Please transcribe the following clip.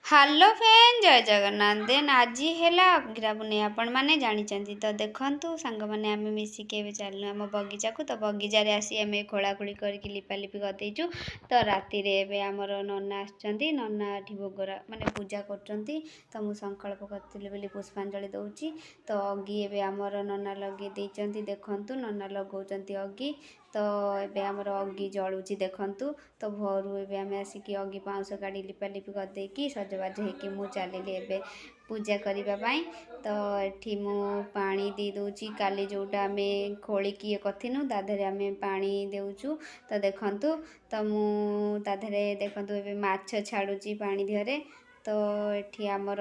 hello friend ଜୟ ଜଗନ୍ନାଥ ଦେନ୍ ଆଜି ହେଲା ଅଗିରା ପୁନେଇ ଆପଣ ମାନେ ଜାଣିଛନ୍ତି ତ ଦେଖନ୍ତୁ ସାଙ୍ଗମାନେ ଆମେ ମିଶିକି ଏବେ ଚାଲିଲୁ ଆମ ବଗିଚାକୁ ତ ବଗିଚାରେ ଆସି ଆମେ ଖୋଳାଖୋଳି କରିକି ଲିପାଲିପି କରିଦେଇଛୁ ତ ରାତିରେ ଏବେ ଆମର ନନା ଆସିଛନ୍ତି ନନା ଏଠି ଭୋଗରା ମାନେ ପୂଜା କରୁଛନ୍ତି ତ ମୁଁ ସଂକଳ୍ପ କରିଥିଲି ବୋଲି ପୁଷ୍ପାଞ୍ଜଳି ଦେଉଛି ତ ଅଗି ଏବେ ଆମର ନନା ଲଗେଇ ଦେଇଛନ୍ତି ଦେଖନ୍ତୁ ନନା ଲଗାଉଛନ୍ତି ଅଗି ତ ଏବେ ଆମର ଅଗି ଜଳୁଛି ଦେଖନ୍ତୁ ତ ଭୋରୁ ଏବେ ଆମେ ଆସିକି ଅଗି ପାଉଁଶ କାଢ଼ି ଲିପାଲିପି କରିଦେଇକି ସଜବାଜ ହେଇକି ମୁଁ ଚାଲିଲି ଏବେ ପୂଜା କରିବା ପାଇଁ ତ ଏଠି ମୁଁ ପାଣି ଦେଇ ଦେଉଛି କାଲି ଯେଉଁଟା ଆମେ ଖୋଳିକି ଇଏ କରିଥିନୁ ତା ଦେହରେ ଆମେ ପାଣି ଦେଉଛୁ ତ ଦେଖନ୍ତୁ ତ ମୁଁ ତା ଦେହରେ ଦେଖନ୍ତୁ ଏବେ ମାଛ ଛାଡ଼ୁଛି ପାଣି ଦେହରେ ତ ଏଠି ଆମର